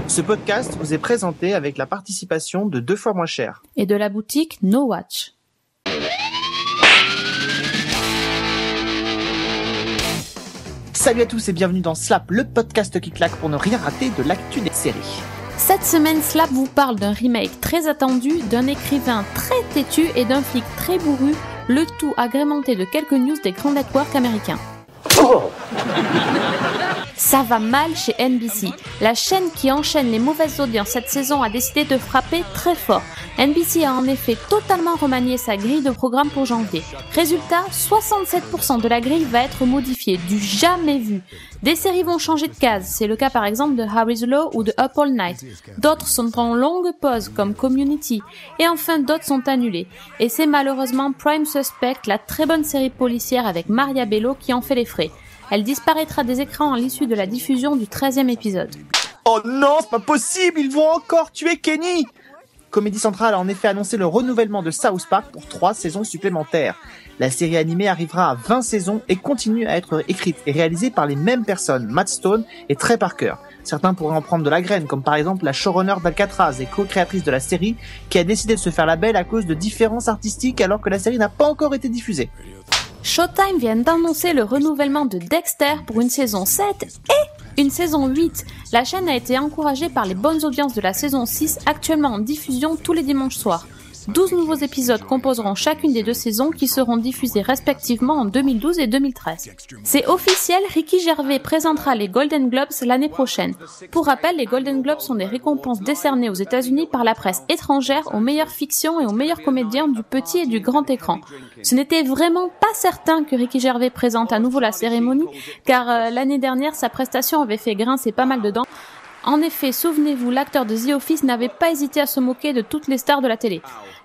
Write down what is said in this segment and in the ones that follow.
Ce podcast vous est présenté avec la participation de 2 fois moins cher et de la boutique No Watch. Salut à tous et bienvenue dans Slap, le podcast qui claque pour ne rien rater de l'actu des séries. Cette semaine, Slap vous parle d'un remake très attendu, d'un écrivain très têtu et d'un flic très bourru, le tout agrémenté de quelques news des grands networks américains. Oh. Ça va mal chez NBC. La chaîne qui enchaîne les mauvaises audiences cette saison a décidé de frapper très fort. NBC a en effet totalement remanié sa grille de programme pour janvier. Résultat, 67% de la grille va être modifiée, du jamais vu. Des séries vont changer de case, c'est le cas par exemple de Harry's Law ou de Up All Night. D'autres sont en longue pause comme Community. Et enfin d'autres sont annulées. Et c'est malheureusement Prime Suspect, la très bonne série policière avec Maria Bello qui en fait les frais. Elle disparaîtra des écrans à l'issue de la diffusion du 13e épisode. Oh non, c'est pas possible, ils vont encore tuer Kenny! Comedy Central a en effet annoncé le renouvellement de South Park pour 3 saisons supplémentaires. La série animée arrivera à 20 saisons et continue à être écrite et réalisée par les mêmes personnes, Matt Stone et Trey Parker. Certains pourraient en prendre de la graine, comme par exemple la showrunner d'Alcatraz et co-créatrice de la série, qui a décidé de se faire la belle à cause de différences artistiques alors que la série n'a pas encore été diffusée. Showtime vient d'annoncer le renouvellement de Dexter pour une saison 7 et une saison 8. La chaîne a été encouragée par les bonnes audiences de la saison 6, actuellement en diffusion tous les dimanches soirs. 12 nouveaux épisodes composeront chacune des 2 saisons qui seront diffusés respectivement en 2012 et 2013. C'est officiel, Ricky Gervais présentera les Golden Globes l'année prochaine. Pour rappel, les Golden Globes sont des récompenses décernées aux États-Unis par la presse étrangère aux meilleures fictions et aux meilleurs comédiens du petit et du grand écran. Ce n'était vraiment pas certain que Ricky Gervais présente à nouveau la cérémonie, car l'année dernière, sa prestation avait fait grincer pas mal de dents. En effet, souvenez-vous, l'acteur de The Office n'avait pas hésité à se moquer de toutes les stars de la télé.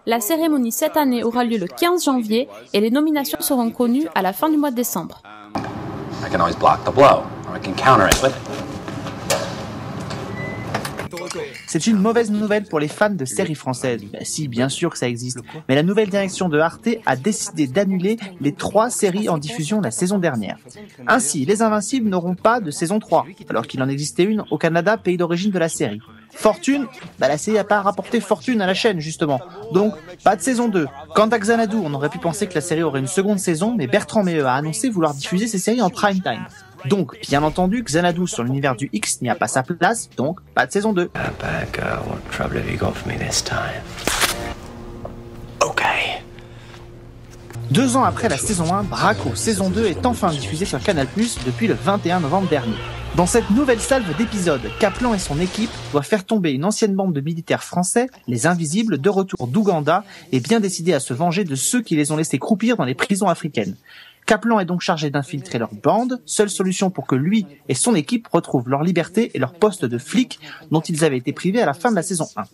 La cérémonie cette année aura lieu le 15 janvier et les nominations seront connues à la fin du mois de décembre. I can always block the blow, or I can counter it with it. C'est une mauvaise nouvelle pour les fans de séries françaises. Si, bien sûr que ça existe. Mais la nouvelle direction de Arte a décidé d'annuler les 3 séries en diffusion la saison dernière. Ainsi, Les Invincibles n'auront pas de saison 3, alors qu'il en existait une au Canada, pays d'origine de la série. Fortune, la série n'a pas rapporté fortune à la chaîne, justement. Donc, pas de saison 2. Quant à Xanadu, on aurait pu penser que la série aurait une seconde saison, mais Bertrand Meilleux a annoncé vouloir diffuser ces séries en prime time. Donc, bien entendu, Xanadu sur l'univers du X n'y a pas sa place, donc pas de saison 2. Okay. 2 ans après la saison 1, Braco, saison 2 est enfin diffusée sur Canal+, depuis le 21 novembre dernier. Dans cette nouvelle salve d'épisodes, Kaplan et son équipe doivent faire tomber une ancienne bande de militaires français, les Invisibles, de retour d'Ouganda, et bien décidés à se venger de ceux qui les ont laissés croupir dans les prisons africaines. Kaplan est donc chargé d'infiltrer leur bande, seule solution pour que lui et son équipe retrouvent leur liberté et leur poste de flic dont ils avaient été privés à la fin de la saison 1.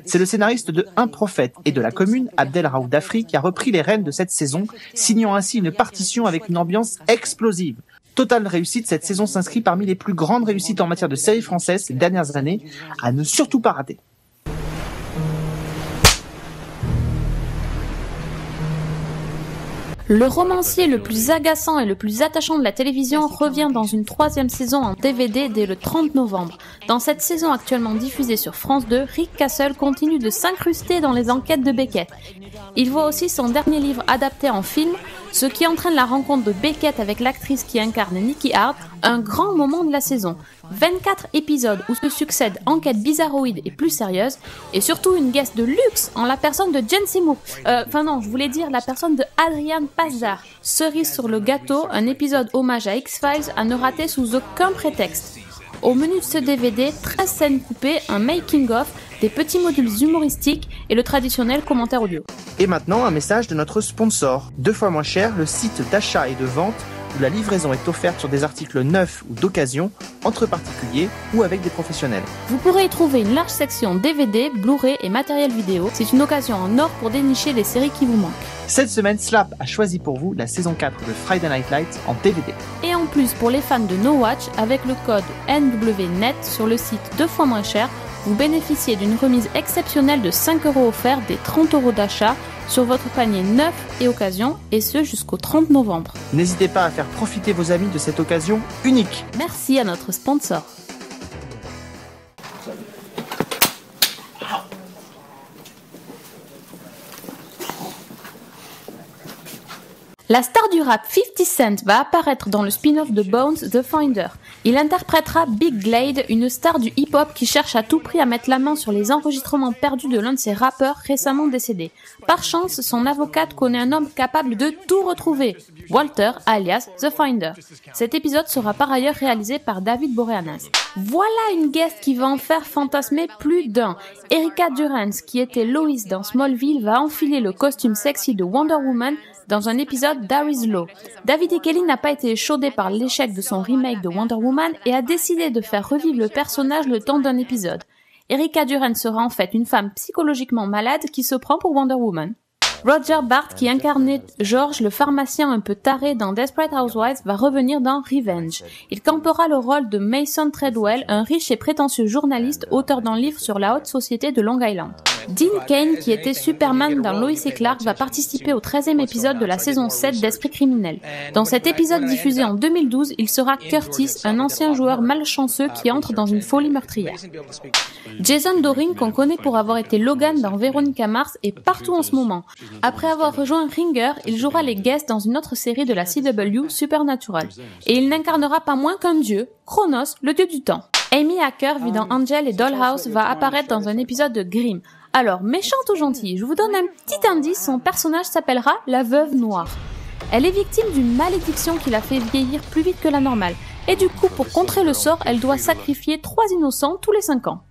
C'est le scénariste de Un prophète et de La Commune, Abdel Raoud Dafri, qui a repris les rênes de cette saison, signant ainsi une partition avec une ambiance explosive. Totale réussite, cette saison s'inscrit parmi les plus grandes réussites en matière de séries françaises ces dernières années, à ne surtout pas rater. Le romancier le plus agaçant et le plus attachant de la télévision revient dans une 3e saison en DVD dès le 30 novembre. Dans cette saison actuellement diffusée sur France 2, Rick Castle continue de s'incruster dans les enquêtes de Beckett. Il voit aussi son dernier livre adapté en film, ce qui entraîne la rencontre de Beckett avec l'actrice qui incarne Nikki Hart, un grand moment de la saison. 24 épisodes où se succèdent enquêtes bizarroïdes et plus sérieuses, et surtout une guest de luxe en la personne de Jen Seymour. La personne de Adrian Pasdar. Cerise sur le gâteau, un épisode hommage à X-Files à ne rater sous aucun prétexte. Au menu de ce DVD, 13 scènes coupées, un making-of, des petits modules humoristiques et le traditionnel commentaire audio. Et maintenant, un message de notre sponsor. 2 fois moins cher, le site d'achat et de vente où la livraison est offerte sur des articles neufs ou d'occasion, entre particuliers ou avec des professionnels. Vous pourrez y trouver une large section DVD, Blu-ray et matériel vidéo. C'est une occasion en or pour dénicher les séries qui vous manquent. Cette semaine, Slap a choisi pour vous la saison 4 de Friday Night Lights en DVD. Et en plus, pour les fans de No Watch, avec le code NWNET sur le site 2 fois moins cher, vous bénéficiez d'une remise exceptionnelle de 5 € offerts des 30 € d'achat sur votre panier neuf et occasion, et ce jusqu'au 30 novembre. N'hésitez pas à faire profiter vos amis de cette occasion unique. Merci à notre sponsor. La star du rap 50 Cent va apparaître dans le spin-off de Bones, The Finder. Il interprétera Big Glade, une star du hip-hop qui cherche à tout prix à mettre la main sur les enregistrements perdus de l'un de ses rappeurs récemment décédés. Par chance, son avocate connaît un homme capable de tout retrouver, Walter, alias The Finder. Cet épisode sera par ailleurs réalisé par David Boreanaz. Voilà une guest qui va en faire fantasmer plus d'un. Erica Durance, qui était Lois dans Smallville, va enfiler le costume sexy de Wonder Woman dans un épisode d'Harry's Law. David E. Kelley n'a pas été échaudé par l'échec de son remake de Wonder Woman et a décidé de faire revivre le personnage le temps d'un épisode. Erica Durance sera en fait une femme psychologiquement malade qui se prend pour Wonder Woman. Roger Bart, qui incarnait George, le pharmacien un peu taré dans Desperate Housewives, va revenir dans Revenge. Il campera le rôle de Mason Treadwell, un riche et prétentieux journaliste, auteur d'un livre sur la haute société de Long Island. Dean Cain, qui était Superman dans Lois et Clark, va participer au 13e épisode de la saison 7 d'Esprit criminel. Dans cet épisode diffusé en 2012, il sera Curtis, un ancien joueur malchanceux qui entre dans une folie meurtrière. Jason Dohring, qu'on connaît pour avoir été Logan dans Veronica Mars, est partout en ce moment. Après avoir rejoint Ringer, il jouera les guests dans une autre série de la CW, Supernatural. Et il n'incarnera pas moins qu'un dieu, Chronos, le dieu du temps. Amy Acker, vue dans Angel et Dollhouse, va apparaître dans un épisode de Grimm. Alors, méchante ou gentille, je vous donne un petit indice, son personnage s'appellera la Veuve Noire. Elle est victime d'une malédiction qui la fait vieillir plus vite que la normale. Et du coup, pour contrer le sort, elle doit sacrifier 3 innocents tous les 5 ans.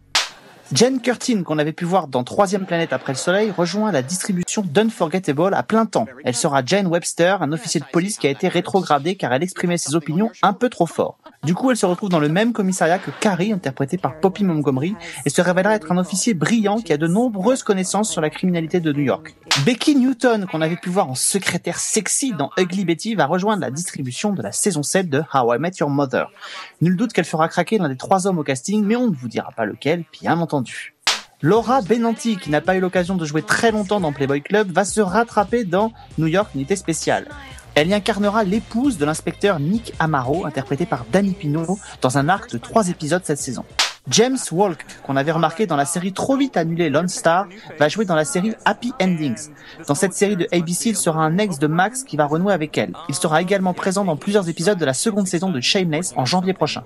Jen Curtin, qu'on avait pu voir dans Troisième planète après le soleil, rejoint la distribution d'Unforgettable à plein temps. Elle sera Jane Webster, un officier de police qui a été rétrogradé car elle exprimait ses opinions un peu trop fort. Du coup, elle se retrouve dans le même commissariat que Carrie, interprétée par Poppy Montgomery, et se révélera être un officier brillant qui a de nombreuses connaissances sur la criminalité de New York. Becky Newton, qu'on avait pu voir en secrétaire sexy dans Ugly Betty, va rejoindre la distribution de la saison 7 de How I Met Your Mother. Nul doute qu'elle fera craquer l'un des 3 hommes au casting, mais on ne vous dira pas lequel, bien entendu. Laura Benanti, qui n'a pas eu l'occasion de jouer très longtemps dans Playboy Club, va se rattraper dans New York Unité Spéciale. Elle y incarnera l'épouse de l'inspecteur Nick Amaro, interprété par Danny Pino, dans un arc de 3 épisodes cette saison. James Walk, qu'on avait remarqué dans la série trop vite annulée Lone Star, va jouer dans la série Happy Endings. Dans cette série de ABC, il sera un ex de Max qui va renouer avec elle. Il sera également présent dans plusieurs épisodes de la seconde saison de Shameless en janvier prochain.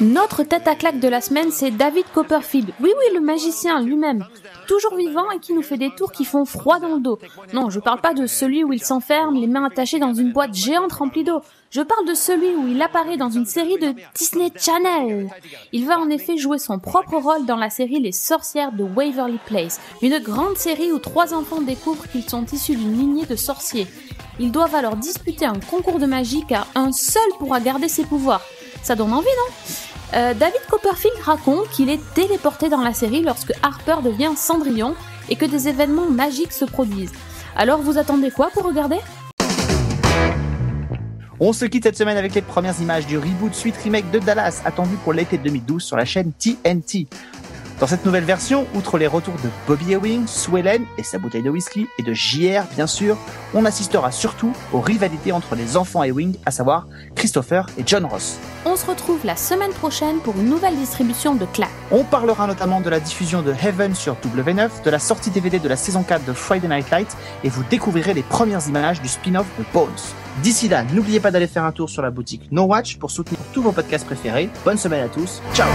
Notre tête à claque de la semaine, c'est David Copperfield. Oui, le magicien lui-même. Toujours vivant et qui nous fait des tours qui font froid dans le dos. Non, je parle pas de celui où il s'enferme, les mains attachées dans une boîte géante remplie d'eau. Je parle de celui où il apparaît dans une série de Disney Channel. Il va en effet jouer son propre rôle dans la série Les Sorcières de Waverly Place. Une grande série où 3 enfants découvrent qu'ils sont issus d'une lignée de sorciers. Ils doivent alors disputer un concours de magie car un seul pourra garder ses pouvoirs. Ça donne envie, non ? David Copperfield raconte qu'il est téléporté dans la série lorsque Harper devient Cendrillon et que des événements magiques se produisent. Alors vous attendez quoi pour regarder ? On se quitte cette semaine avec les premières images du reboot suite remake de Dallas, attendu pour l'été 2012 sur la chaîne TNT. Dans cette nouvelle version, outre les retours de Bobby Ewing, Sue Ellen et sa bouteille de whisky, et de JR bien sûr, on assistera surtout aux rivalités entre les enfants Ewing, à savoir Christopher et John Ross. On se retrouve la semaine prochaine pour une nouvelle distribution de Clap. On parlera notamment de la diffusion de Heaven sur W9, de la sortie DVD de la saison 4 de Friday Night Lights, et vous découvrirez les premières images du spin-off de Bones. D'ici là, n'oubliez pas d'aller faire un tour sur la boutique No Watch pour soutenir tous vos podcasts préférés. Bonne semaine à tous, ciao!